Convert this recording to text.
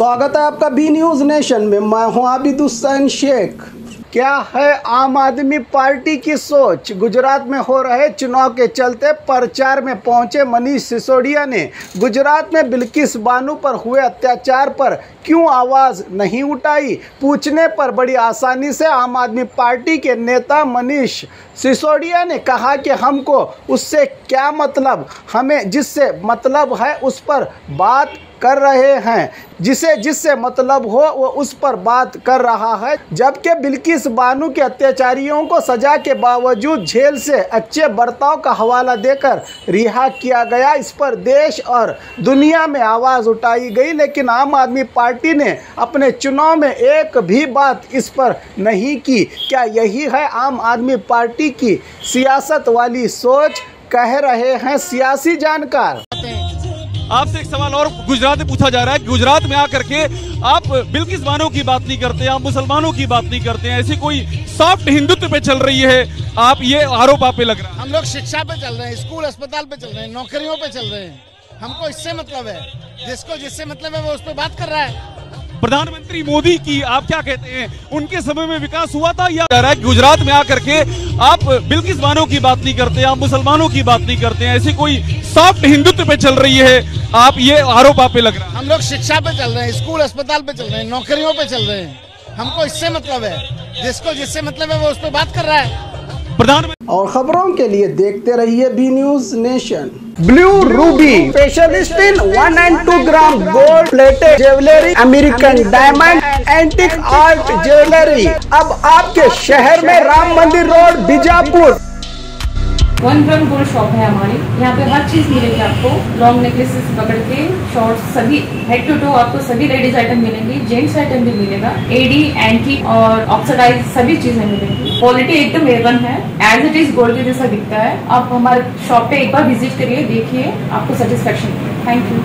स्वागत है आपका बी न्यूज नेशन में। मैं हूं आबिद हुसैन शेख। क्या है आम आदमी पार्टी की सोच? गुजरात में हो रहे चुनाव के चलते प्रचार में पहुंचे मनीष सिसोदिया ने गुजरात में बिल्किस बानो पर हुए अत्याचार पर क्यों आवाज़ नहीं उठाई? पूछने पर बड़ी आसानी से आम आदमी पार्टी के नेता मनीष सिसोदिया ने कहा कि हमको उससे क्या मतलब, हमें जिससे मतलब है उस पर बात कर रहे हैं, जिससे मतलब हो वो उस पर बात कर रहा है। जबकि बिल्किस बानो के अत्याचारियों को सजा के बावजूद जेल से अच्छे बर्ताव का हवाला देकर रिहा किया गया। इस पर देश और दुनिया में आवाज़ उठाई गई, लेकिन आम आदमी पार्टी ने अपने चुनाव में एक भी बात इस पर नहीं की। क्या यही है आम आदमी पार्टी की सियासत वाली सोच? कह रहे हैं सियासी जानकार। आपसे एक सवाल और गुजरात में पूछा जा रहा है कि गुजरात में आकर के आप बिल्किस बानो की बात नहीं करते, आप मुसलमानों की बात नहीं करते हैं, ऐसी कोई सॉफ्ट हिंदुत्व पे चल रही है, आप ये आरोप आप पे लग रहा है। हम लोग शिक्षा पे चल रहे हैं, स्कूल अस्पताल पे चल रहे हैं, नौकरियों पे चल रहे हैं। हमको इससे मतलब है, जिससे मतलब है वो उस पर बात कर रहा है। प्रधानमंत्री मोदी की आप क्या कहते हैं, उनके समय में विकास हुआ था या रहा है? गुजरात में आकर के आप बिल्किस बानो की बात नहीं करते, आप मुसलमानों की बात नहीं करते हैं, ऐसी कोई सॉफ्ट हिंदुत्व पे चल रही है, आप ये आरोप आप पे लग रहा है। हम लोग शिक्षा पे चल रहे हैं, स्कूल अस्पताल पे चल रहे हैं, नौकरियों पे चल रहे हैं। हमको इससे मतलब है, जिससे मतलब है वो उस पर बात कर रहा है। प्रधानमंत्री और खबरों के लिए देखते रहिए B News Nation. Blue ruby specialist in 1 and 2 gram gold plated jewellery, American diamond, antique art jewellery अब आपके शहर में, Ram Mandir road, Bijapur. 1 gram gold shop है हमारी। यहाँ पे हर चीज मिलेगी आपको, लॉन्ग नेकलेसेस पकड़ के, शॉर्ट्स, सभी हेड टू टो आपको सभी लेडीज आइटम मिलेंगी, जेंट्स आइटम भी मिलेगा, एडी, एंटी और ऑक्सीडाइज सभी चीजें मिलेंगी। क्वालिटी एकदम A1 है, एज इट इज गोल्ड के जैसा दिखता है। आप हमारे शॉप पे एक बार विजिट करिए, देखिए, आपको सेटिस्फेक्शन मिलेगा। Thank you.